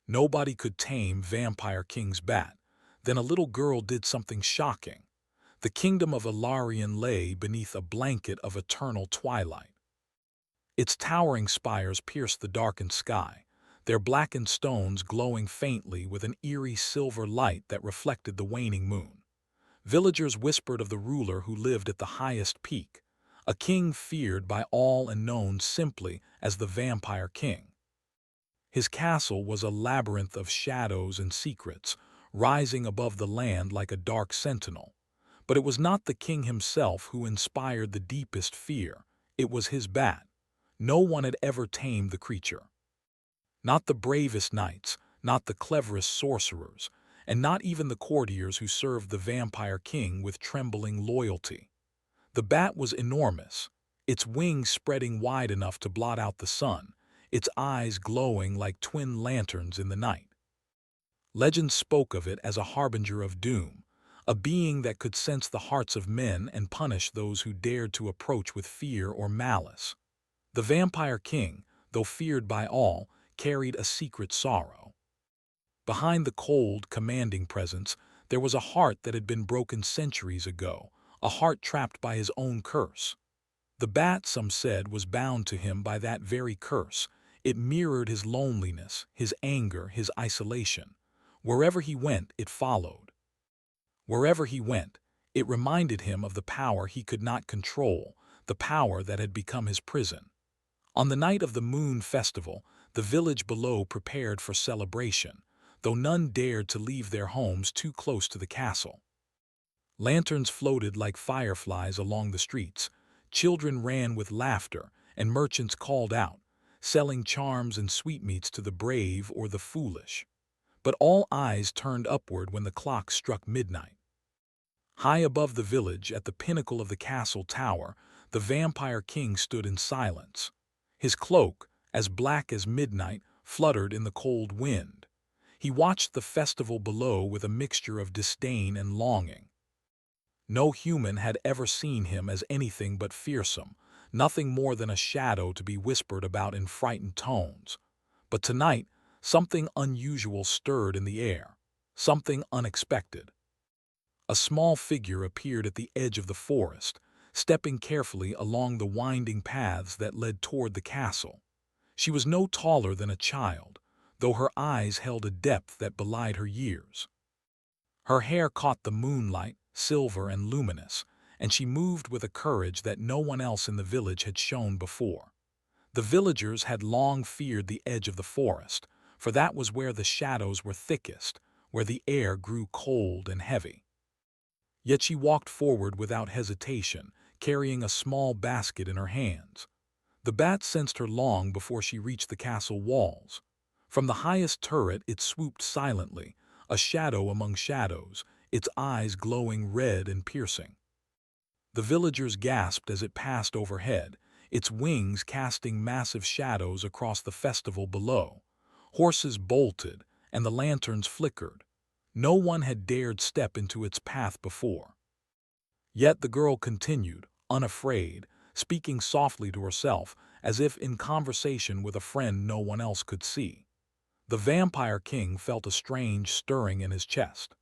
Nobody could tame Vampire King's bat. Then a little girl did something shocking. The kingdom of Ilarion lay beneath a blanket of eternal twilight. Its towering spires pierced the darkened sky, their blackened stones glowing faintly with an eerie silver light that reflected the waning moon. Villagers whispered of the ruler who lived at the highest peak, a king feared by all and known simply as the Vampire King. His castle was a labyrinth of shadows and secrets, rising above the land like a dark sentinel. But it was not the king himself who inspired the deepest fear. It was his bat. No one had ever tamed the creature. Not the bravest knights, not the cleverest sorcerers, and not even the courtiers who served the Vampire King with trembling loyalty. The bat was enormous, its wings spreading wide enough to blot out the sun, its eyes glowing like twin lanterns in the night. Legend spoke of it as a harbinger of doom, a being that could sense the hearts of men and punish those who dared to approach with fear or malice. The Vampire King, though feared by all, carried a secret sorrow. Behind the cold, commanding presence, there was a heart that had been broken centuries ago, a heart trapped by his own curse. The bat, some said, was bound to him by that very curse. It mirrored his loneliness, his anger, his isolation. Wherever he went, it followed. Wherever he went, it reminded him of the power he could not control, the power that had become his prison. On the night of the Moon Festival, the village below prepared for celebration, though none dared to leave their homes too close to the castle. Lanterns floated like fireflies along the streets, children ran with laughter, and merchants called out, selling charms and sweetmeats to the brave or the foolish. But all eyes turned upward when the clock struck midnight. High above the village, at the pinnacle of the castle tower, the Vampire King stood in silence. His cloak, as black as midnight, fluttered in the cold wind. He watched the festival below with a mixture of disdain and longing. No human had ever seen him as anything but fearsome, nothing more than a shadow to be whispered about in frightened tones. But tonight, something unusual stirred in the air, something unexpected. A small figure appeared at the edge of the forest, stepping carefully along the winding paths that led toward the castle. She was no taller than a child, though her eyes held a depth that belied her years. Her hair caught the moonlight, silver and luminous, and she moved with a courage that no one else in the village had shown before. The villagers had long feared the edge of the forest, for that was where the shadows were thickest, where the air grew cold and heavy. Yet she walked forward without hesitation, carrying a small basket in her hands. The bat sensed her long before she reached the castle walls. From the highest turret it swooped silently, a shadow among shadows, its eyes glowing red and piercing. The villagers gasped as it passed overhead, its wings casting massive shadows across the festival below. Horses bolted, and the lanterns flickered. No one had dared step into its path before. Yet the girl continued, unafraid, speaking softly to herself, as if in conversation with a friend no one else could see. The Vampire King felt a strange stirring in his chest.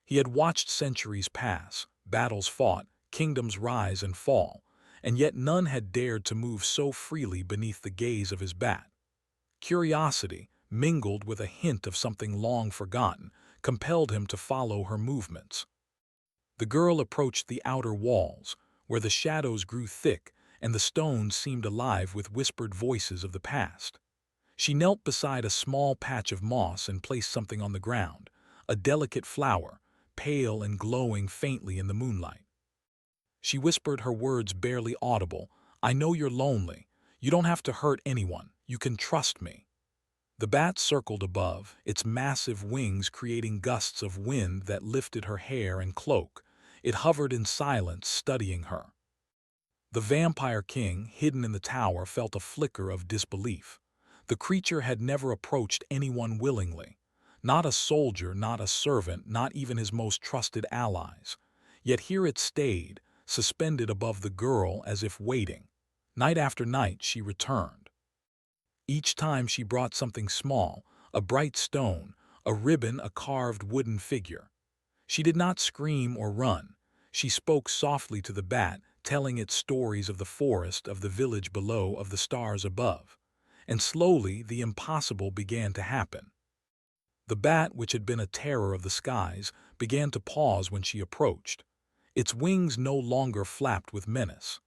He had watched centuries pass, battles fought, kingdoms rise and fall, and yet none had dared to move so freely beneath the gaze of his bat. Curiosity, mingled with a hint of something long forgotten, compelled him to follow her movements. The girl approached the outer walls, where the shadows grew thick and the stones seemed alive with whispered voices of the past. She knelt beside a small patch of moss and placed something on the ground, a delicate flower, pale and glowing faintly in the moonlight. She whispered, her words barely audible, "I know you're lonely. You don't have to hurt anyone. You can trust me." The bat circled above, its massive wings creating gusts of wind that lifted her hair and cloak. It hovered in silence, studying her. The Vampire King, hidden in the tower, felt a flicker of disbelief. The creature had never approached anyone willingly. Not a soldier, not a servant, not even his most trusted allies. Yet here it stayed, suspended above the girl as if waiting. Night after night she returned. Each time she brought something small, a bright stone, a ribbon, a carved wooden figure. She did not scream or run. She spoke softly to the bat, telling it stories of the forest, of the village below, of the stars above. And slowly the impossible began to happen. The bat, which had been a terror of the skies, began to pause when she approached. Its wings no longer flapped with menace.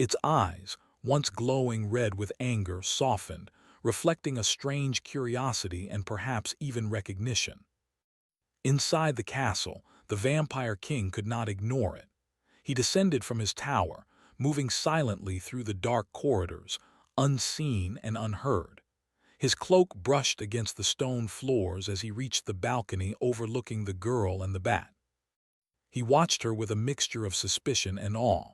Its eyes, once glowing red with anger, softened, reflecting a strange curiosity and perhaps even recognition. Inside the castle, the vampire king could not ignore it. He descended from his tower, moving silently through the dark corridors, unseen and unheard. His cloak brushed against the stone floors as he reached the balcony overlooking the girl and the bat. He watched her with a mixture of suspicion and awe.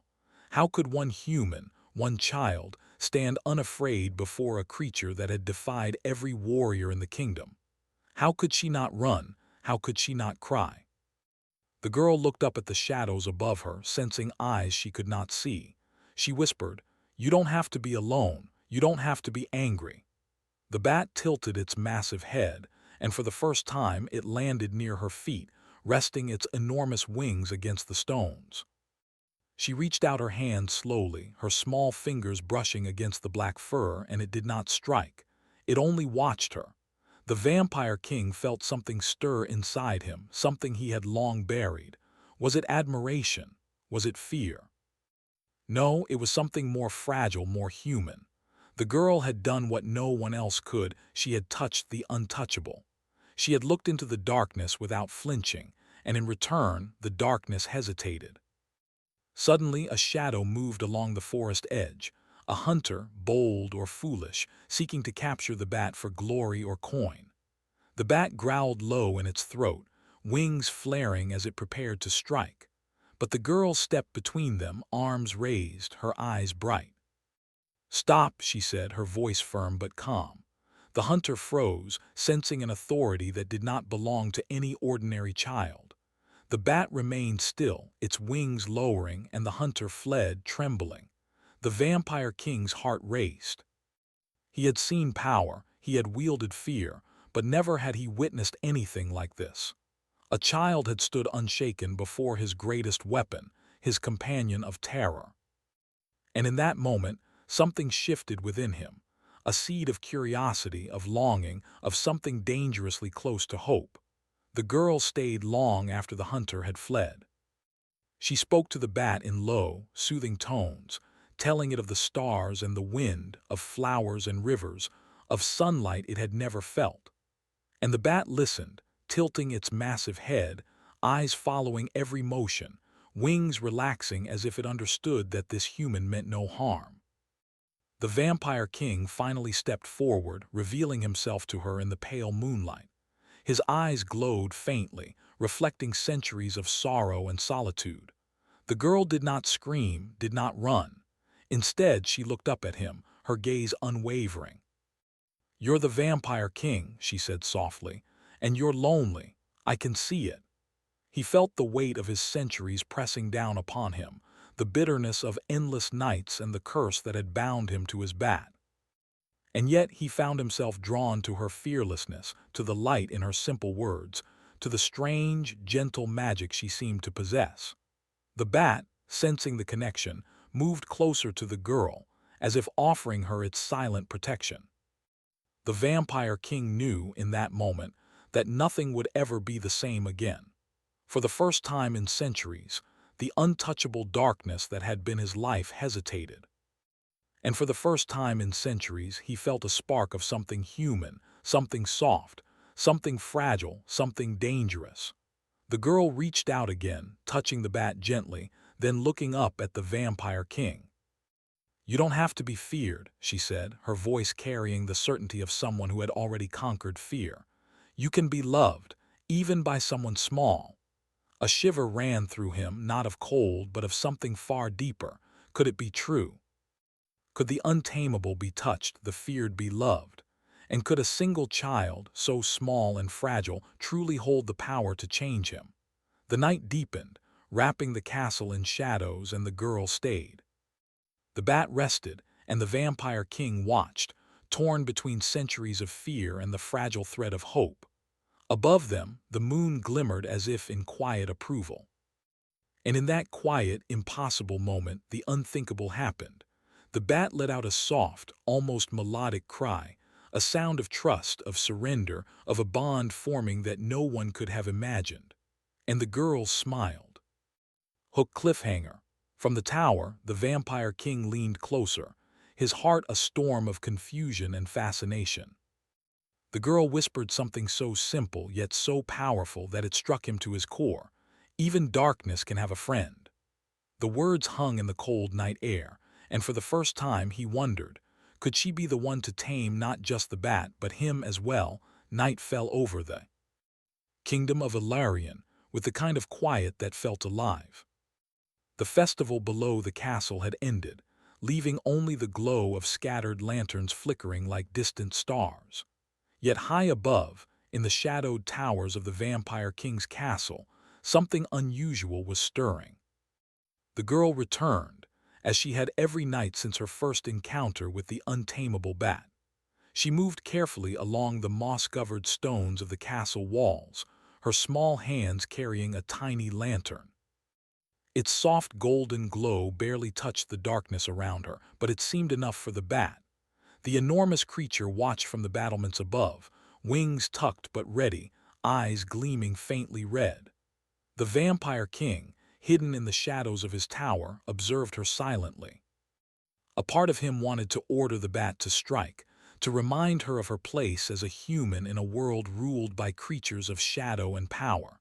How could one human, one child, stand unafraid before a creature that had defied every warrior in the kingdom? How could she not run? How could she not cry? The girl looked up at the shadows above her, sensing eyes she could not see. She whispered, "You don't have to be alone. You don't have to be angry." The bat tilted its massive head, and for the first time it landed near her feet, resting its enormous wings against the stones. She reached out her hand slowly, her small fingers brushing against the black fur, and it did not strike. It only watched her. The vampire king felt something stir inside him, something he had long buried. Was it admiration? Was it fear? No, it was something more fragile, more human. The girl had done what no one else could. She had touched the untouchable. She had looked into the darkness without flinching, and in return, the darkness hesitated. Suddenly, a shadow moved along the forest edge, a hunter, bold or foolish, seeking to capture the bat for glory or coin. The bat growled low in its throat, wings flaring as it prepared to strike. But the girl stepped between them, arms raised, her eyes bright. "Stop," she said, her voice firm but calm. The hunter froze, sensing an authority that did not belong to any ordinary child. The bat remained still, its wings lowering, and the hunter fled, trembling. The vampire king's heart raced. He had seen power, he had wielded fear, but never had he witnessed anything like this. A child had stood unshaken before his greatest weapon, his companion of terror. And in that moment, something shifted within him, a seed of curiosity, of longing, of something dangerously close to hope. The girl stayed long after the hunter had fled. She spoke to the bat in low, soothing tones, telling it of the stars and the wind, of flowers and rivers, of sunlight it had never felt. And the bat listened, tilting its massive head, eyes following every motion, wings relaxing as if it understood that this human meant no harm. The vampire king finally stepped forward, revealing himself to her in the pale moonlight. His eyes glowed faintly, reflecting centuries of sorrow and solitude. The girl did not scream, did not run. Instead, she looked up at him, her gaze unwavering. "You're the vampire king," she said softly, "and you're lonely. I can see it." He felt the weight of his centuries pressing down upon him, the bitterness of endless nights and the curse that had bound him to his bat. And yet he found himself drawn to her fearlessness, to the light in her simple words, to the strange, gentle magic she seemed to possess. The bat, sensing the connection, moved closer to the girl, as if offering her its silent protection. The vampire king knew, in that moment, that nothing would ever be the same again. For the first time in centuries, the untouchable darkness that had been his life hesitated. And for the first time in centuries, he felt a spark of something human, something soft, something fragile, something dangerous. The girl reached out again, touching the bat gently, then looking up at the vampire king. "You don't have to be feared," she said, her voice carrying the certainty of someone who had already conquered fear. "You can be loved, even by someone small." A shiver ran through him, not of cold, but of something far deeper. Could it be true? Could the untamable be touched, the feared be loved? And could a single child, so small and fragile, truly hold the power to change him? The night deepened, wrapping the castle in shadows, and the girl stayed. The bat rested, and the vampire king watched, torn between centuries of fear and the fragile thread of hope. Above them, the moon glimmered as if in quiet approval. And in that quiet, impossible moment, the unthinkable happened. The bat let out a soft, almost melodic cry, a sound of trust, of surrender, of a bond forming that no one could have imagined. And the girls smiled. Hook cliffhanger. From the tower, the Vampire King leaned closer, his heart a storm of confusion and fascination. The girl whispered something so simple yet so powerful that it struck him to his core. Even darkness can have a friend. The words hung in the cold night air, and for the first time he wondered, could she be the one to tame not just the bat but him as well? Night fell over the kingdom of Ilarion with the kind of quiet that felt alive. The festival below the castle had ended, leaving only the glow of scattered lanterns flickering like distant stars. Yet high above, in the shadowed towers of the Vampire King's castle, something unusual was stirring. The girl returned, as she had every night since her first encounter with the untamable bat. She moved carefully along the moss-covered stones of the castle walls, her small hands carrying a tiny lantern. Its soft golden glow barely touched the darkness around her, but it seemed enough for the bat. The enormous creature watched from the battlements above, wings tucked but ready, eyes gleaming faintly red. The Vampire King, hidden in the shadows of his tower, observed her silently. A part of him wanted to order the bat to strike, to remind her of her place as a human in a world ruled by creatures of shadow and power.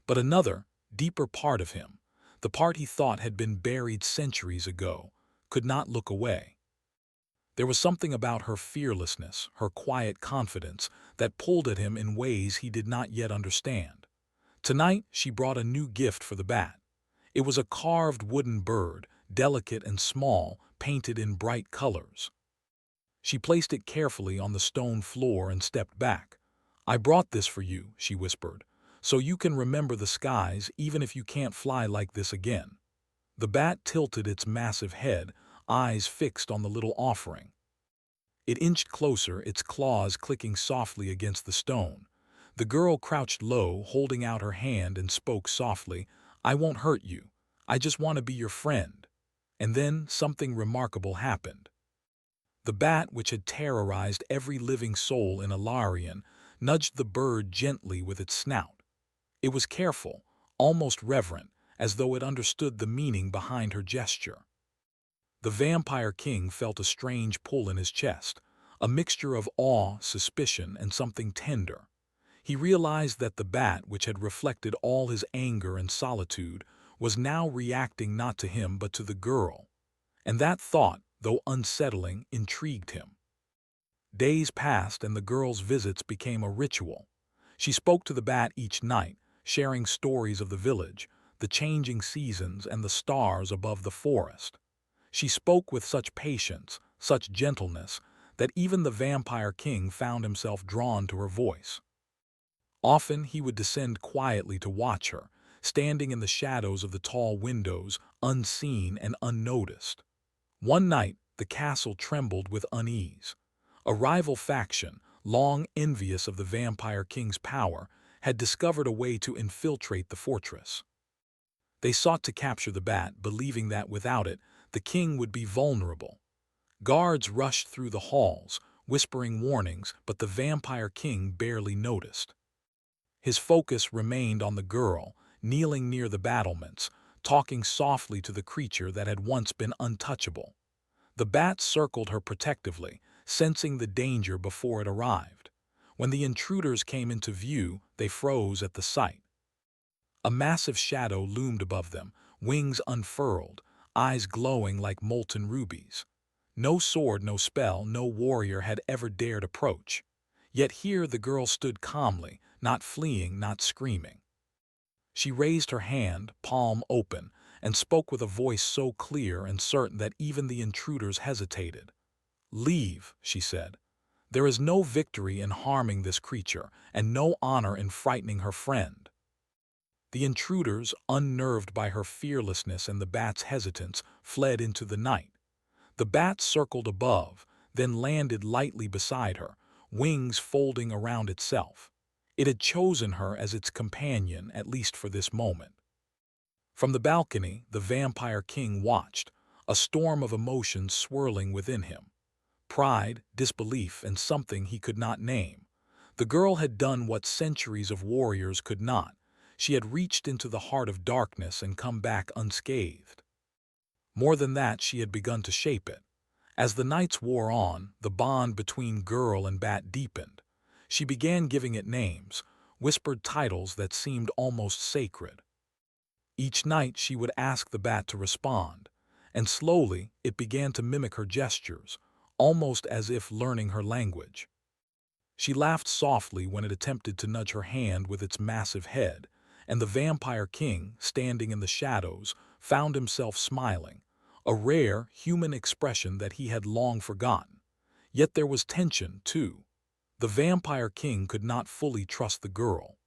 But another, deeper part of him, the part he thought had been buried centuries ago, could not look away. There was something about her fearlessness, her quiet confidence, that pulled at him in ways he did not yet understand. Tonight, she brought a new gift for the bat. It was a carved wooden bird, delicate and small, painted in bright colors. She placed it carefully on the stone floor and stepped back. "I brought this for you," she whispered, "so you can remember the skies even if you can't fly like this again." The bat tilted its massive head, eyes fixed on the little offering. It inched closer, its claws clicking softly against the stone. The girl crouched low, holding out her hand, and spoke softly, "I won't hurt you. I just want to be your friend." And then something remarkable happened. The bat, which had terrorized every living soul in Ilarion, nudged the bird gently with its snout. It was careful, almost reverent, as though it understood the meaning behind her gesture. The Vampire King felt a strange pull in his chest, a mixture of awe, suspicion, and something tender. He realized that the bat, which had reflected all his anger and solitude, was now reacting not to him but to the girl. And that thought, though unsettling, intrigued him. Days passed and the girl's visits became a ritual. She spoke to the bat each night, sharing stories of the village, the changing seasons, and the stars above the forest. She spoke with such patience, such gentleness, that even the Vampire King found himself drawn to her voice. Often he would descend quietly to watch her, standing in the shadows of the tall windows, unseen and unnoticed. One night, the castle trembled with unease. A rival faction, long envious of the Vampire King's power, had discovered a way to infiltrate the fortress. They sought to capture the bat, believing that without it, the king would be vulnerable. Guards rushed through the halls, whispering warnings, but the Vampire King barely noticed. His focus remained on the girl, kneeling near the battlements, talking softly to the creature that had once been untouchable. The bat circled her protectively, sensing the danger before it arrived. When the intruders came into view, they froze at the sight. A massive shadow loomed above them, wings unfurled, eyes glowing like molten rubies. No sword, no spell, no warrior had ever dared approach. Yet here the girl stood calmly, not fleeing, not screaming. She raised her hand, palm open, and spoke with a voice so clear and certain that even the intruders hesitated. "Leave," she said. "There is no victory in harming this creature, and no honor in frightening her friend." The intruders, unnerved by her fearlessness and the bat's hesitance, fled into the night. The bat circled above, then landed lightly beside her, wings folding around itself. It had chosen her as its companion, at least for this moment. From the balcony, the Vampire King watched, a storm of emotions swirling within him. Pride, disbelief, and something he could not name. The girl had done what centuries of warriors could not. She had reached into the heart of darkness and come back unscathed. More than that, she had begun to shape it. As the nights wore on, the bond between girl and bat deepened. She began giving it names, whispered titles that seemed almost sacred. Each night she would ask the bat to respond, and slowly it began to mimic her gestures, almost as if learning her language. She laughed softly when it attempted to nudge her hand with its massive head, and the Vampire King, standing in the shadows, found himself smiling, a rare, human expression that he had long forgotten. Yet there was tension, too. The Vampire King could not fully trust the girl.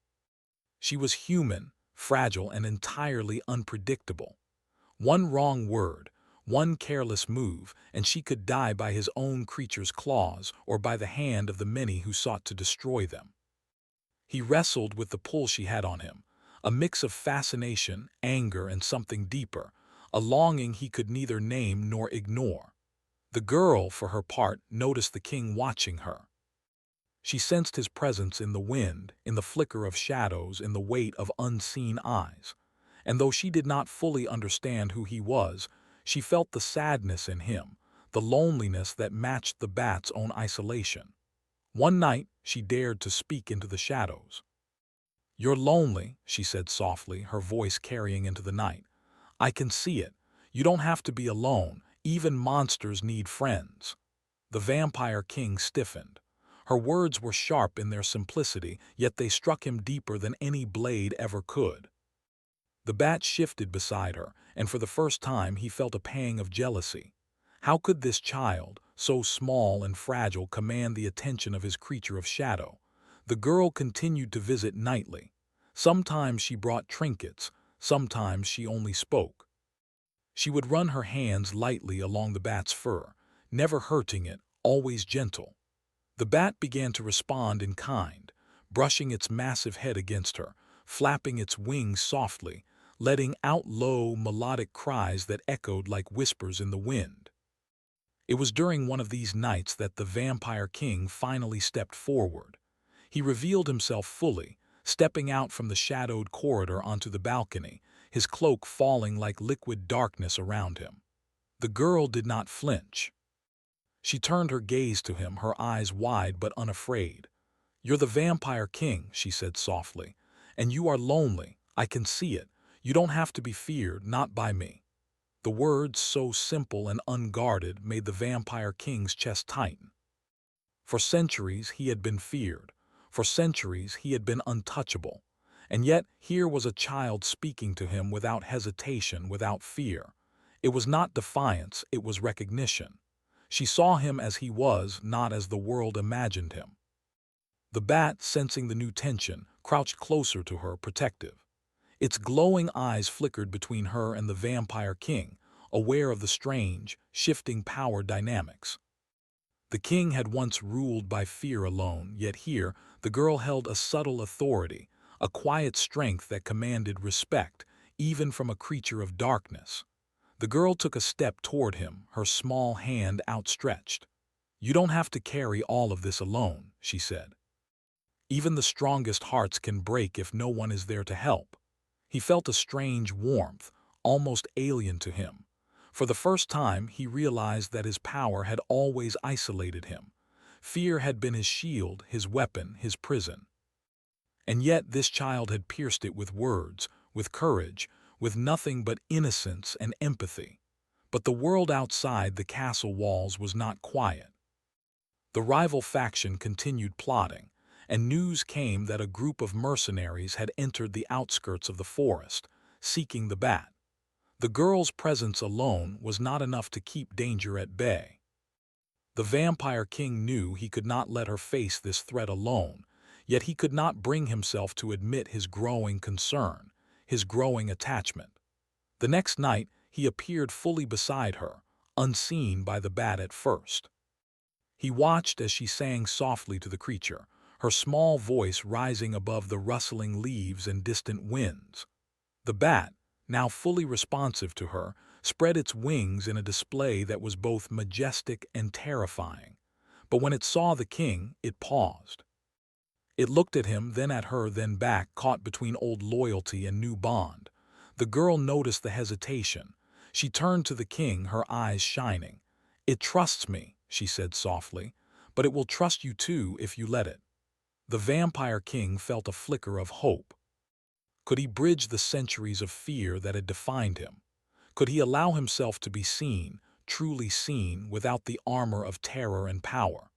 She was human, fragile, and entirely unpredictable. One wrong word, one careless move, and she could die by his own creature's claws or by the hand of the many who sought to destroy them. He wrestled with the pull she had on him, a mix of fascination, anger, and something deeper, a longing he could neither name nor ignore. The girl, for her part, noticed the king watching her. She sensed his presence in the wind, in the flicker of shadows, in the weight of unseen eyes. And though she did not fully understand who he was, she felt the sadness in him, the loneliness that matched the bat's own isolation. One night, she dared to speak into the shadows. "You're lonely," she said softly, her voice carrying into the night. "I can see it. You don't have to be alone. Even monsters need friends." The Vampire King stiffened. Her words were sharp in their simplicity, yet they struck him deeper than any blade ever could. The bat shifted beside her, and for the first time he felt a pang of jealousy. How could this child, so small and fragile, command the attention of his creature of shadow? The girl continued to visit nightly. Sometimes she brought trinkets, sometimes she only spoke. She would run her hands lightly along the bat's fur, never hurting it, always gentle. The bat began to respond in kind, brushing its massive head against her, flapping its wings softly, letting out low, melodic cries that echoed like whispers in the wind. It was during one of these nights that the Vampire King finally stepped forward. He revealed himself fully, stepping out from the shadowed corridor onto the balcony, his cloak falling like liquid darkness around him. The girl did not flinch. She turned her gaze to him, her eyes wide but unafraid. "You're the Vampire King," she said softly, "and you are lonely. I can see it. You don't have to be feared, not by me." The words, so simple and unguarded, made the Vampire King's chest tighten. For centuries he had been feared. For centuries he had been untouchable. And yet here was a child speaking to him without hesitation, without fear. It was not defiance, it was recognition. She saw him as he was, not as the world imagined him. The bat, sensing the new tension, crouched closer to her, protective. Its glowing eyes flickered between her and the Vampire King, aware of the strange, shifting power dynamics. The king had once ruled by fear alone, yet here the girl held a subtle authority, a quiet strength that commanded respect, even from a creature of darkness. The girl took a step toward him, her small hand outstretched. "You don't have to carry all of this alone," she said. "Even the strongest hearts can break if no one is there to help." He felt a strange warmth, almost alien to him. For the first time, he realized that his power had always isolated him. Fear had been his shield, his weapon, his prison. And yet this child had pierced it with words, with courage, with nothing but innocence and empathy. But the world outside the castle walls was not quiet. The rival faction continued plotting, and news came that a group of mercenaries had entered the outskirts of the forest, seeking the bat. The girl's presence alone was not enough to keep danger at bay. The Vampire King knew he could not let her face this threat alone, yet he could not bring himself to admit his growing concern, his growing attachment. The next night, he appeared fully beside her, unseen by the bat at first. He watched as she sang softly to the creature, her small voice rising above the rustling leaves and distant winds. The bat, now fully responsive to her, spread its wings in a display that was both majestic and terrifying. But when it saw the king, it paused. It looked at him, then at her, then back, caught between old loyalty and new bond. The girl noticed the hesitation. She turned to the king, her eyes shining. "It trusts me," she said softly, "but it will trust you too if you let it." The vampire king felt a flicker of hope. Could he bridge the centuries of fear that had defined him? Could he allow himself to be seen, truly seen, without the armor of terror and power?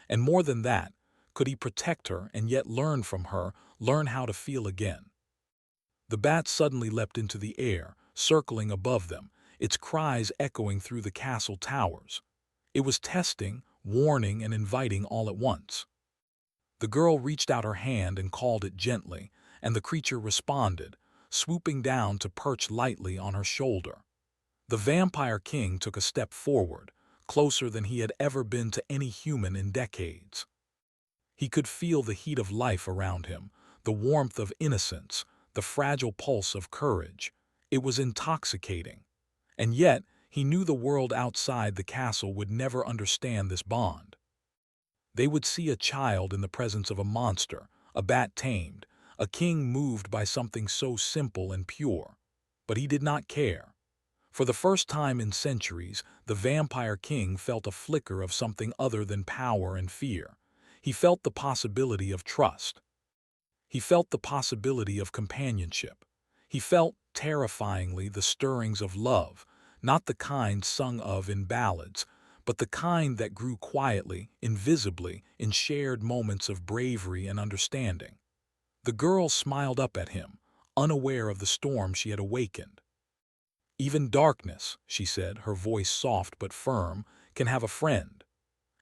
And more than that, could he protect her and yet learn from her, learn how to feel again? The bat suddenly leapt into the air, circling above them, its cries echoing through the castle towers. It was testing, warning, and inviting all at once. The girl reached out her hand and called it gently, and the creature responded, swooping down to perch lightly on her shoulder. The vampire king took a step forward, closer than he had ever been to any human in decades. He could feel the heat of life around him, the warmth of innocence, the fragile pulse of courage. It was intoxicating. And yet, he knew the world outside the castle would never understand this bond. They would see a child in the presence of a monster, a bat tamed, a king moved by something so simple and pure. But he did not care. For the first time in centuries, the vampire king felt a flicker of something other than power and fear. He felt the possibility of trust. He felt the possibility of companionship. He felt, terrifyingly, the stirrings of love, not the kind sung of in ballads, but the kind that grew quietly, invisibly, in shared moments of bravery and understanding. The girl smiled up at him, unaware of the storm she had awakened. "Even darkness," she said, her voice soft but firm, "can have a friend."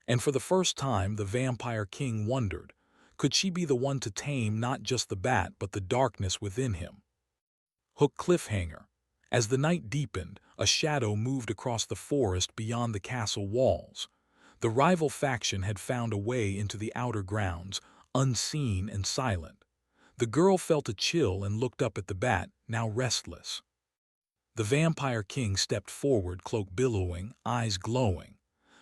And for the first time, the vampire king wondered, could she be the one to tame not just the bat but the darkness within him? Hook cliffhanger. As the night deepened, a shadow moved across the forest beyond the castle walls. The rival faction had found a way into the outer grounds, unseen and silent. The girl felt a chill and looked up at the bat, now restless. The vampire king stepped forward, cloak billowing, eyes glowing.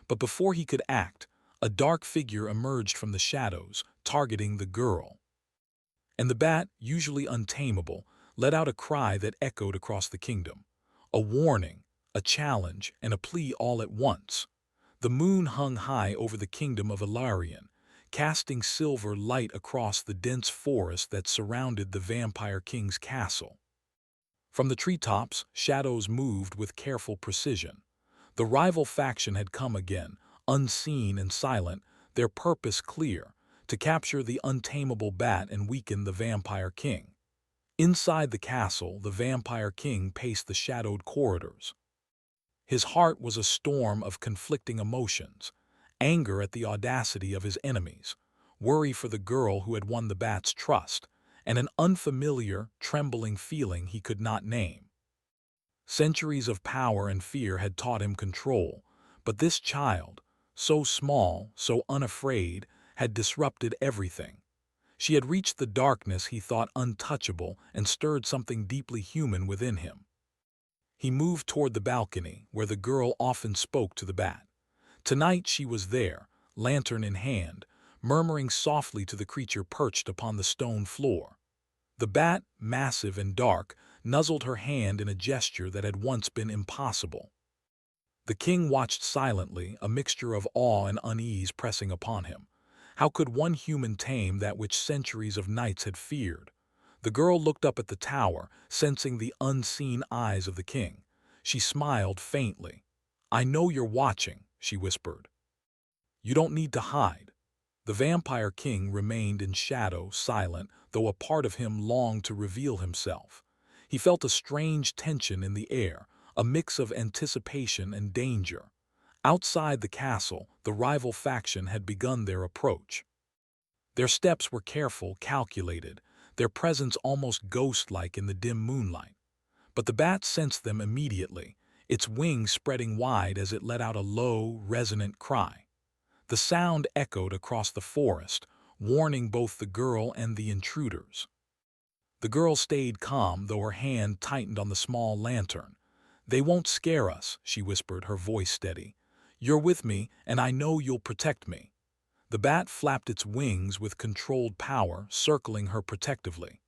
But before he could act, a dark figure emerged from the shadows, targeting the girl. And the bat, usually untamable, let out a cry that echoed across the kingdom. A warning, a challenge, and a plea all at once. The moon hung high over the kingdom of Ilarion, casting silver light across the dense forest that surrounded the vampire king's castle. From the treetops, shadows moved with careful precision. The rival faction had come again, unseen and silent, their purpose clear, to capture the untamable bat and weaken the vampire king. Inside the castle, the vampire king paced the shadowed corridors. His heart was a storm of conflicting emotions, anger at the audacity of his enemies, worry for the girl who had won the bat's trust, and an unfamiliar, trembling feeling he could not name. Centuries of power and fear had taught him control, but this child, so small, so unafraid, had disrupted everything. She had reached the darkness he thought untouchable and stirred something deeply human within him. He moved toward the balcony, where the girl often spoke to the bat. Tonight she was there, lantern in hand, murmuring softly to the creature perched upon the stone floor. The bat, massive and dark, nuzzled her hand in a gesture that had once been impossible. The king watched silently, a mixture of awe and unease pressing upon him. How could one human tame that which centuries of knights had feared? The girl looked up at the tower, sensing the unseen eyes of the king. She smiled faintly. "I know you're watching," she whispered. "You don't need to hide." The vampire king remained in shadow, silent, though a part of him longed to reveal himself. He felt a strange tension in the air, a mix of anticipation and danger. Outside the castle, the rival faction had begun their approach. Their steps were careful, calculated, their presence almost ghost-like in the dim moonlight. But the bat sensed them immediately, its wings spreading wide as it let out a low, resonant cry. The sound echoed across the forest, warning both the girl and the intruders. The girl stayed calm, though her hand tightened on the small lantern. "They won't scare us," she whispered, her voice steady. "You're with me, and I know you'll protect me." The bat flapped its wings with controlled power, circling her protectively.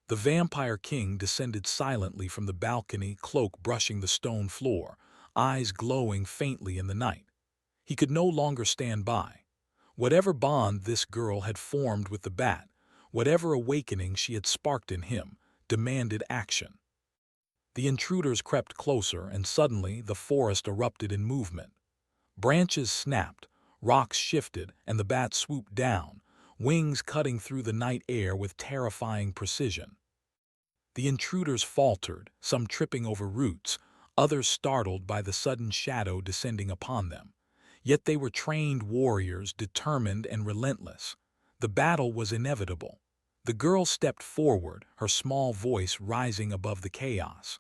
The Vampire King descended silently from the balcony, cloak brushing the stone floor, eyes glowing faintly in the night. He could no longer stand by. Whatever bond this girl had formed with the bat, whatever awakening she had sparked in him, demanded action. The intruders crept closer, and suddenly the forest erupted in movement. Branches snapped, rocks shifted, and the bat swooped down, wings cutting through the night air with terrifying precision. The intruders faltered, some tripping over roots, others startled by the sudden shadow descending upon them. Yet they were trained warriors, determined and relentless. The battle was inevitable. The girl stepped forward, her small voice rising above the chaos.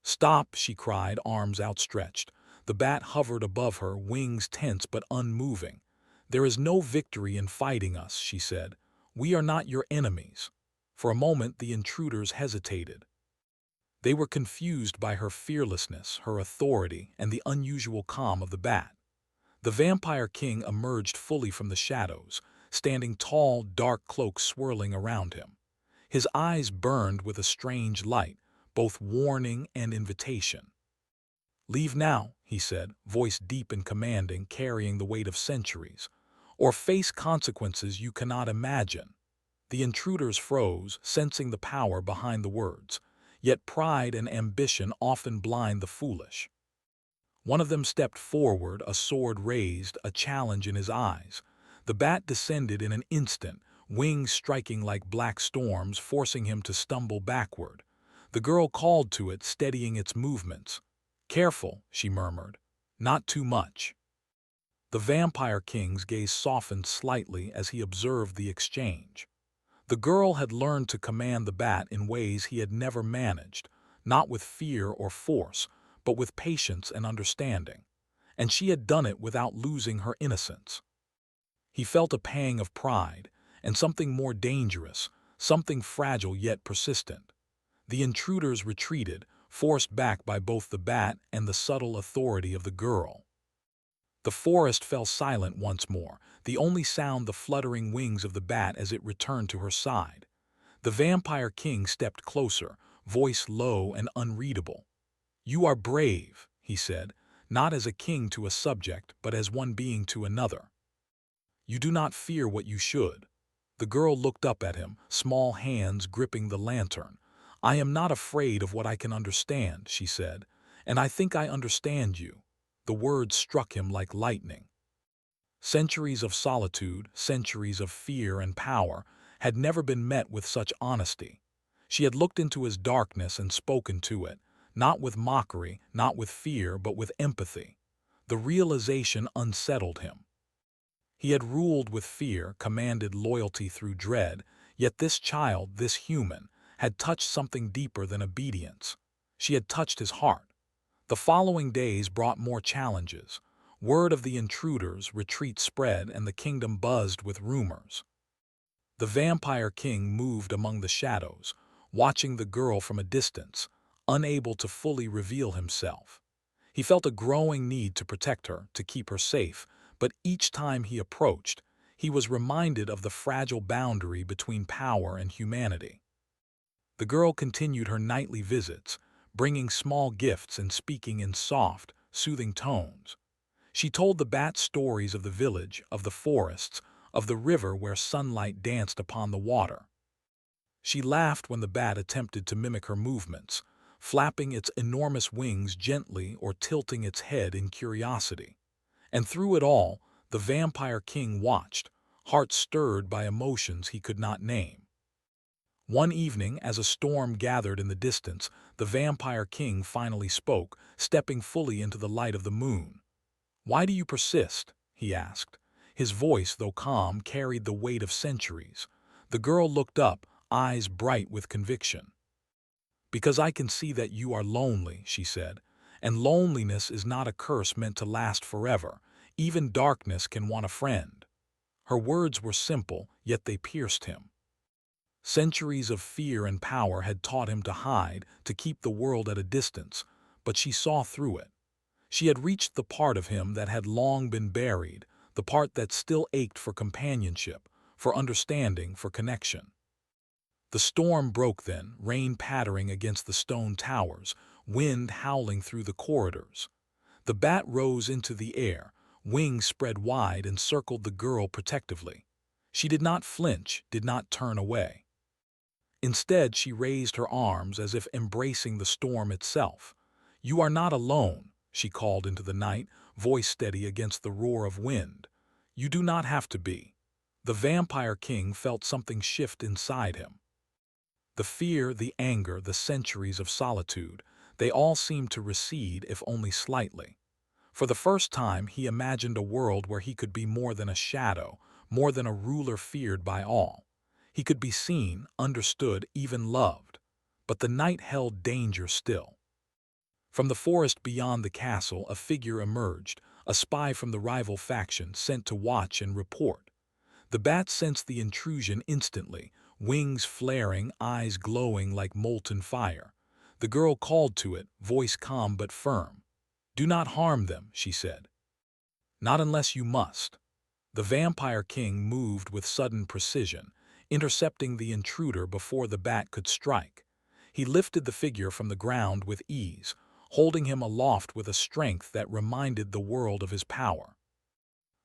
"Stop!" she cried, arms outstretched. The bat hovered above her, wings tense but unmoving. "There is no victory in fighting us," she said. "We are not your enemies." For a moment the intruders hesitated. They were confused by her fearlessness, her authority, and the unusual calm of the bat. The Vampire King emerged fully from the shadows, standing tall, dark cloak swirling around him. His eyes burned with a strange light, both warning and invitation. "Leave now," he said, voice deep and commanding, carrying the weight of centuries, "or face consequences you cannot imagine." The intruders froze, sensing the power behind the words. Yet pride and ambition often blind the foolish. One of them stepped forward, a sword raised, a challenge in his eyes. The bat descended in an instant, wings striking like black storms, forcing him to stumble backward. The girl called to it, steadying its movements. "Careful," she murmured. "Not too much." The Vampire King's gaze softened slightly as he observed the exchange. The girl had learned to command the bat in ways he had never managed, not with fear or force, but with patience and understanding. And she had done it without losing her innocence. He felt a pang of pride, and something more dangerous, something fragile yet persistent. The intruders retreated, forced back by both the bat and the subtle authority of the girl. The forest fell silent once more, the only sound the fluttering wings of the bat as it returned to her side. The Vampire King stepped closer, voice low and unreadable. "You are brave," he said, not as a king to a subject, but as one being to another. "You do not fear what you should." The girl looked up at him, small hands gripping the lantern. "I am not afraid of what I can understand," she said, "and I think I understand you." The words struck him like lightning. Centuries of solitude, centuries of fear and power, had never been met with such honesty. She had looked into his darkness and spoken to it, not with mockery, not with fear, but with empathy. The realization unsettled him. He had ruled with fear, commanded loyalty through dread, yet this child, this human, had touched something deeper than obedience. She had touched his heart. The following days brought more challenges. Word of the intruders, retreat spread, and the kingdom buzzed with rumors. The Vampire King moved among the shadows, watching the girl from a distance, unable to fully reveal himself. He felt a growing need to protect her, to keep her safe, but each time he approached, he was reminded of the fragile boundary between power and humanity. The girl continued her nightly visits, bringing small gifts and speaking in soft, soothing tones. She told the bat stories of the village, of the forests, of the river where sunlight danced upon the water. She laughed when the bat attempted to mimic her movements, flapping its enormous wings gently or tilting its head in curiosity. And through it all, the Vampire King watched, heart stirred by emotions he could not name. One evening, as a storm gathered in the distance, the Vampire King finally spoke, stepping fully into the light of the moon. "Why do you persist?" he asked. His voice, though calm, carried the weight of centuries. The girl looked up, eyes bright with conviction. "Because I can see that you are lonely," she said, "and loneliness is not a curse meant to last forever. Even darkness can want a friend." Her words were simple, yet they pierced him. Centuries of fear and power had taught him to hide, to keep the world at a distance, but she saw through it. She had reached the part of him that had long been buried, the part that still ached for companionship, for understanding, for connection. The storm broke then, rain pattering against the stone towers, wind howling through the corridors. The bat rose into the air, wings spread wide and circled the girl protectively. She did not flinch, did not turn away. Instead, she raised her arms as if embracing the storm itself. "You are not alone," she called into the night, voice steady against the roar of wind. "You do not have to be." The Vampire King felt something shift inside him. The fear, the anger, the centuries of solitude, they all seemed to recede, if only slightly. For the first time, he imagined a world where he could be more than a shadow, more than a ruler feared by all. He could be seen, understood, even loved. But the night held danger still. From the forest beyond the castle, a figure emerged, a spy from the rival faction sent to watch and report. The bat sensed the intrusion instantly, wings flaring, eyes glowing like molten fire. The girl called to it, voice calm but firm. "Do not harm them," she said. "Not unless you must." The Vampire King moved with sudden precision, intercepting the intruder before the bat could strike. He lifted the figure from the ground with ease, holding him aloft with a strength that reminded the world of his power.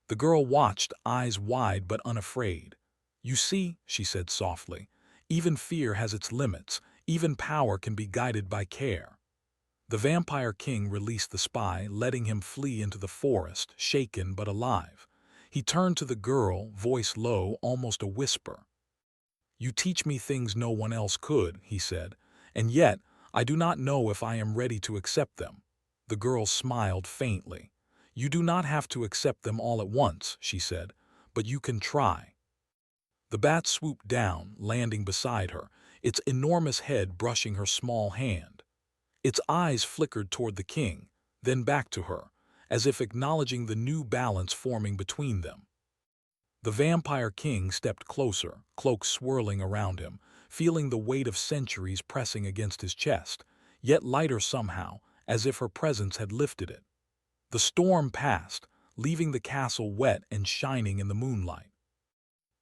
The girl watched, eyes wide but unafraid. "You see," she said softly, "even fear has its limits, even power can be guided by care." The Vampire King released the spy, letting him flee into the forest, shaken but alive. He turned to the girl, voice low, almost a whisper. "You teach me things no one else could," he said, "and yet I do not know if I am ready to accept them." The girl smiled faintly. "You do not have to accept them all at once," she said, "but you can try." The bat swooped down, landing beside her, its enormous head brushing her small hand. Its eyes flickered toward the king, then back to her, as if acknowledging the new balance forming between them. The Vampire King stepped closer, cloak swirling around him, feeling the weight of centuries pressing against his chest, yet lighter somehow, as if her presence had lifted it. The storm passed, leaving the castle wet and shining in the moonlight.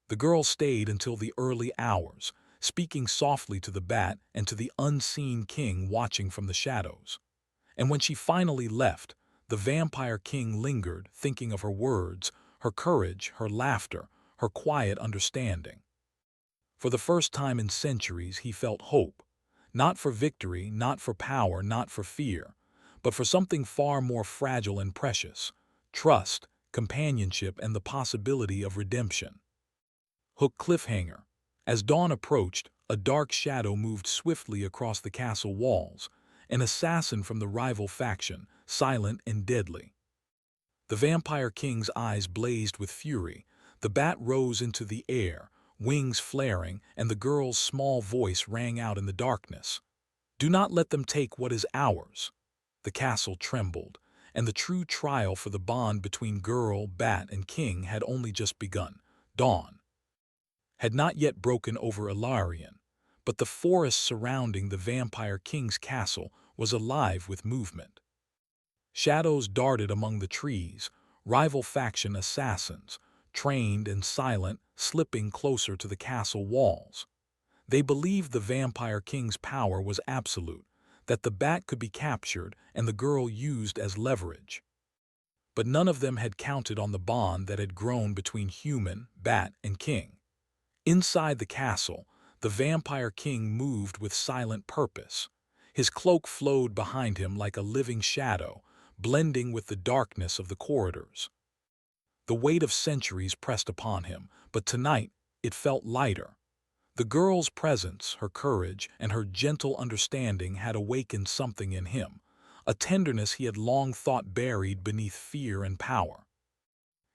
The girl stayed until the early hours, speaking softly to the bat and to the unseen king watching from the shadows. And when she finally left, the Vampire King lingered, thinking of her words, her courage, her laughter, her quiet understanding. For the first time in centuries, he felt hope. Not for victory, not for power, not for fear, but for something far more fragile and precious: trust, companionship, and the possibility of redemption. Hook cliffhanger. As dawn approached, a dark shadow moved swiftly across the castle walls, an assassin from the rival faction, silent and deadly. The Vampire King's eyes blazed with fury. The bat rose into the air, wings flaring, and the girl's small voice rang out in the darkness. "Do not let them take what is ours." The castle trembled, and the true trial for the bond between girl, bat, and king had only just begun. Dawn had not yet broken over Ilarion, but the forest surrounding the Vampire King's castle was alive with movement. Shadows darted among the trees, rival faction assassins, trained and silent, slipping closer to the castle walls. They believed the Vampire King's power was absolute, that the bat could be captured and the girl used as leverage. But none of them had counted on the bond that had grown between human, bat, and king. Inside the castle, the Vampire King moved with silent purpose. His cloak flowed behind him like a living shadow, blending with the darkness of the corridors. The weight of centuries pressed upon him, but tonight it felt lighter. The girl's presence, her courage, and her gentle understanding had awakened something in him, a tenderness he had long thought buried beneath fear and power.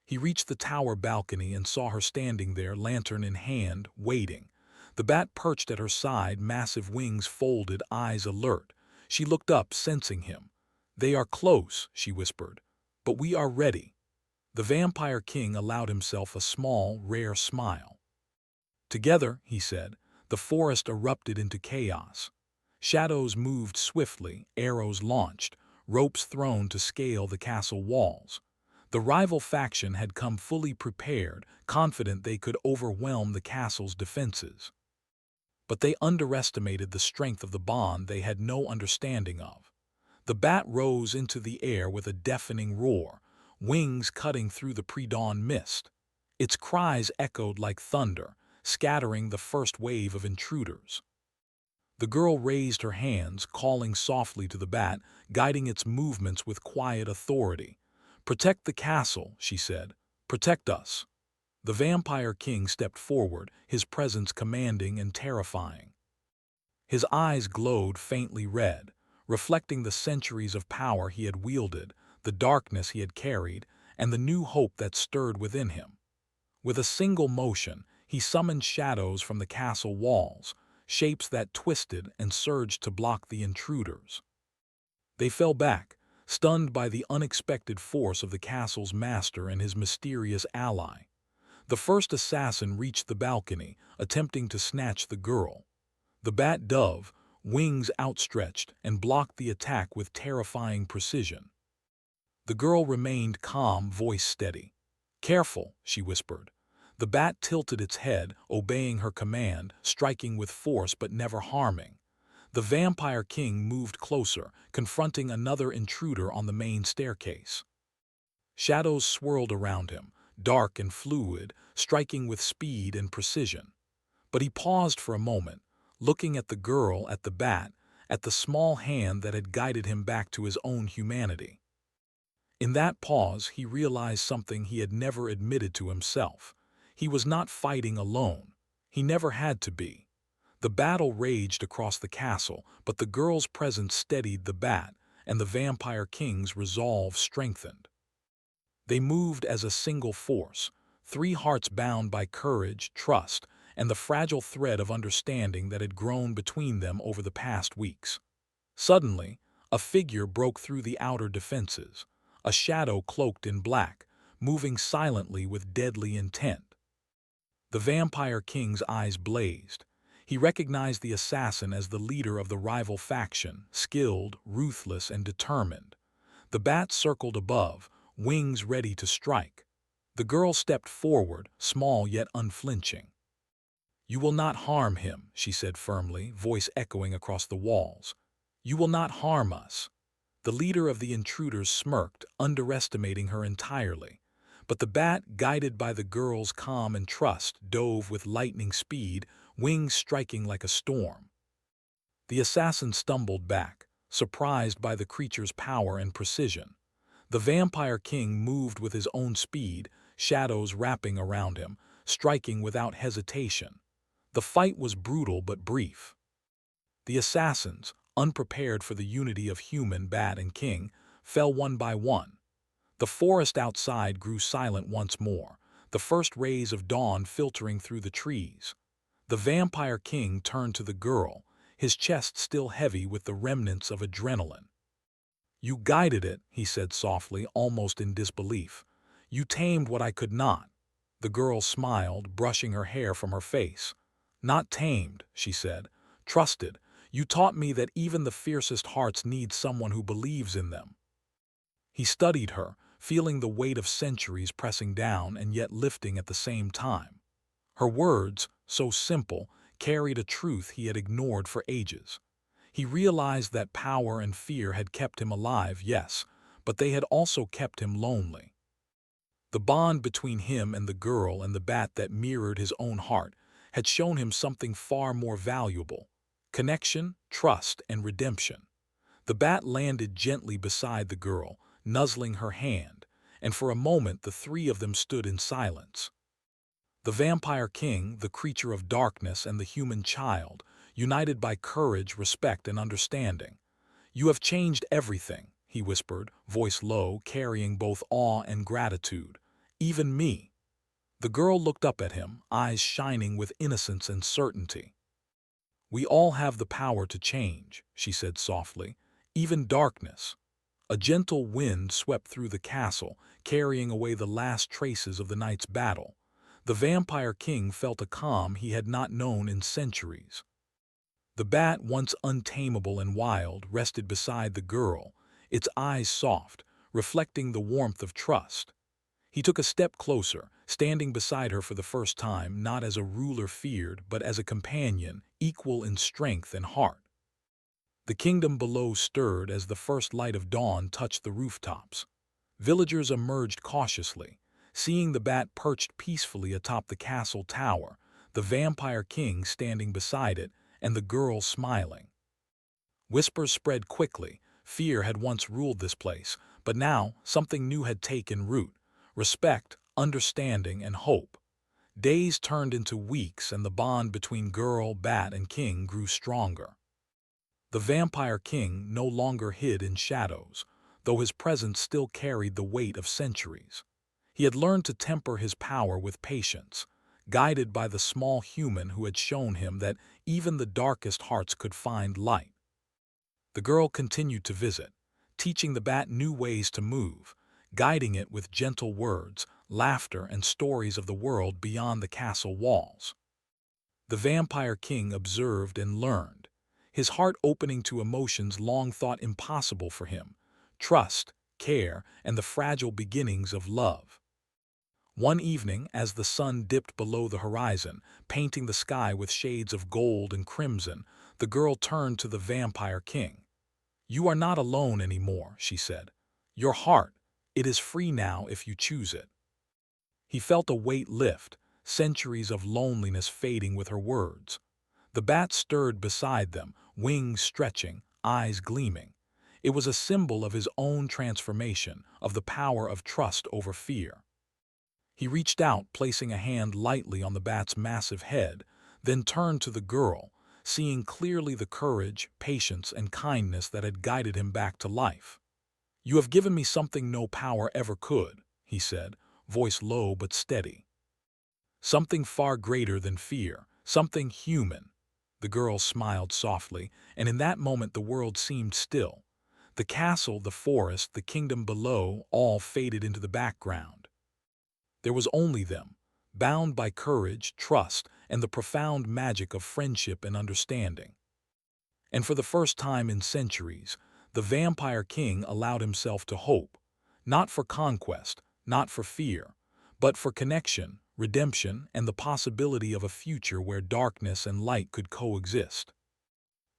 He reached the tower balcony and saw her standing there, lantern in hand, waiting. The bat perched at her side, massive wings folded, eyes alert. She looked up, sensing him. "They are close," she whispered, "but we are ready." The Vampire King allowed himself a small, rare smile. Together, he said, the forest erupted into chaos. Shadows moved swiftly, arrows launched, ropes thrown to scale the castle walls. The rival faction had come fully prepared, confident they could overwhelm the castle's defenses. But they underestimated the strength of the bond they had no understanding of. The bat rose into the air with a deafening roar, wings cutting through the pre-dawn mist. Its cries echoed like thunder, scattering the first wave of intruders. The girl raised her hands, calling softly to the bat, guiding its movements with quiet authority. "Protect the castle," she said. "Protect us." The Vampire King stepped forward, his presence commanding and terrifying. His eyes glowed faintly red, reflecting the centuries of power he had wielded, the darkness he had carried, and the new hope that stirred within him. With a single motion, he summoned shadows from the castle walls, shapes that twisted and surged to block the intruders. They fell back, stunned by the unexpected force of the castle's master and his mysterious ally. The first assassin reached the balcony, attempting to snatch the girl. The bat dove, wings outstretched, and blocked the attack with terrifying precision. The girl remained calm, voice steady. "Careful," she whispered. The bat tilted its head, obeying her command, striking with force but never harming. The Vampire King moved closer, confronting another intruder on the main staircase. Shadows swirled around him, dark and fluid, striking with speed and precision. But he paused for a moment, looking at the girl, at the bat, at the small hand that had guided him back to his own humanity. In that pause, he realized something he had never admitted to himself. He was not fighting alone. He never had to be. The battle raged across the castle, but the girl's presence steadied the bat, and the Vampire King's resolve strengthened. They moved as a single force, three hearts bound by courage, trust, and the fragile thread of understanding that had grown between them over the past weeks. Suddenly, a figure broke through the outer defenses, a shadow cloaked in black, moving silently with deadly intent. The Vampire King's eyes blazed. He recognized the assassin as the leader of the rival faction, skilled, ruthless, and determined. The bat circled above, wings ready to strike. The girl stepped forward, small yet unflinching. "You will not harm him," she said firmly, voice echoing across the walls. "You will not harm us." The leader of the intruders smirked, underestimating her entirely. But the bat, guided by the girl's calm and trust, dove with lightning speed, wings striking like a storm. The assassin stumbled back, surprised by the creature's power and precision. The Vampire King moved with his own speed, shadows wrapping around him, striking without hesitation. The fight was brutal but brief. The assassins, unprepared for the unity of human, bat, and king, fell one by one. The forest outside grew silent once more, the first rays of dawn filtering through the trees. The Vampire King turned to the girl, his chest still heavy with the remnants of adrenaline. "You guided it," he said softly, almost in disbelief. "You tamed what I could not." The girl smiled, brushing her hair from her face. "Not tamed," she said. "Trusted. You taught me that even the fiercest hearts need someone who believes in them." He studied her, feeling the weight of centuries pressing down and yet lifting at the same time. Her words, so simple, carried a truth he had ignored for ages. He realized that power and fear had kept him alive, yes, but they had also kept him lonely. The bond between him and the girl and the bat that mirrored his own heart had shown him something far more valuable: connection, trust, and redemption. The bat landed gently beside the girl, nuzzling her hand, and for a moment the three of them stood in silence. The Vampire King, the creature of darkness, and the human child, united by courage, respect, and understanding. "You have changed everything," he whispered, voice low, carrying both awe and gratitude. "Even me." The girl looked up at him, eyes shining with innocence and certainty. "We all have the power to change," she said softly. "Even darkness." A gentle wind swept through the castle, carrying away the last traces of the night's battle. The Vampire King felt a calm he had not known in centuries. The bat, once untamable and wild, rested beside the girl, its eyes soft, reflecting the warmth of trust. He took a step closer, standing beside her for the first time, not as a ruler feared, but as a companion, equal in strength and heart. The kingdom below stirred as the first light of dawn touched the rooftops. Villagers emerged cautiously, seeing the bat perched peacefully atop the castle tower, the Vampire King standing beside it, and the girl smiling. Whispers spread quickly. Fear had once ruled this place, but now something new had taken root: respect, understanding, and hope. Days turned into weeks, and the bond between girl, bat, and king grew stronger. The Vampire King no longer hid in shadows, though his presence still carried the weight of centuries. He had learned to temper his power with patience, guided by the small human who had shown him that even the darkest hearts could find light. The girl continued to visit, teaching the bat new ways to move, guiding it with gentle words, laughter, and stories of the world beyond the castle walls. The Vampire King observed and learned, his heart opening to emotions long thought impossible for him: trust, care, and the fragile beginnings of love. One evening, as the sun dipped below the horizon, painting the sky with shades of gold and crimson, the girl turned to the Vampire King. "You are not alone anymore," she said. "Your heart, it is free now if you choose it." He felt a weight lift, centuries of loneliness fading with her words. The bat stirred beside them, wings stretching, eyes gleaming. It was a symbol of his own transformation, of the power of trust over fear. He reached out, placing a hand lightly on the bat's massive head, then turned to the girl, seeing clearly the courage, patience, and kindness that had guided him back to life. "You have given me something no power ever could," he said, voice low but steady. "Something far greater than fear, something human." The girl smiled softly, and in that moment the world seemed still. The castle, the forest, the kingdom below, all faded into the background. There was only them, bound by courage, trust, and the profound magic of friendship and understanding. And for the first time in centuries, the Vampire King allowed himself to hope, not for conquest, not for fear, but for connection, redemption, and the possibility of a future where darkness and light could coexist.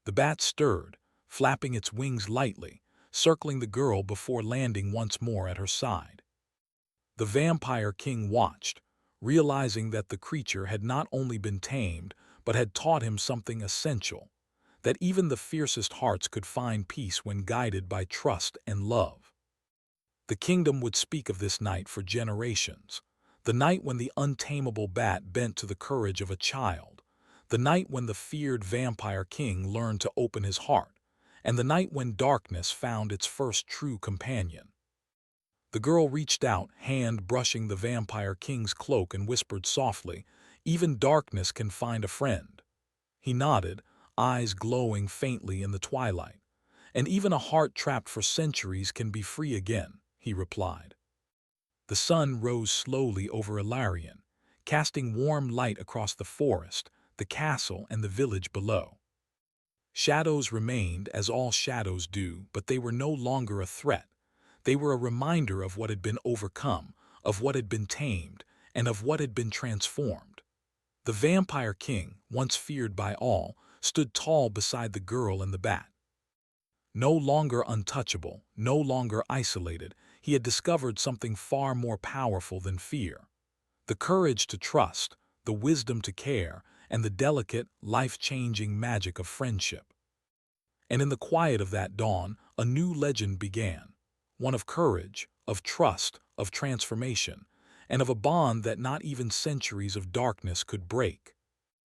The bat stirred, flapping its wings lightly, circling the girl before landing once more at her side. The Vampire King watched, realizing that the creature had not only been tamed, but had taught him something essential: that even the fiercest hearts could find peace when guided by trust and love. The kingdom would speak of this night for generations: the night when the untamable bat bent to the courage of a child, the night when the feared Vampire King learned to open his heart, and the night when darkness found its first true companion. The girl reached out, hand brushing the Vampire King's cloak, and whispered softly, "Even darkness can find a friend." He nodded, eyes glowing faintly in the twilight. "And even a heart trapped for centuries can be free again," he replied. The sun rose slowly over Ilarion, casting warm light across the forest, the castle, and the village below. Shadows remained, as all shadows do, but they were no longer a threat. They were a reminder of what had been overcome, of what had been tamed, and of what had been transformed. The Vampire King, once feared by all, stood tall beside the girl and the bat. No longer untouchable, no longer isolated, he had discovered something far more powerful than fear: the courage to trust, the wisdom to care, and the delicate, life-changing magic of friendship. And in the quiet of that dawn, a new legend began, one of courage, of trust, of transformation, and of a bond that not even centuries of darkness could break.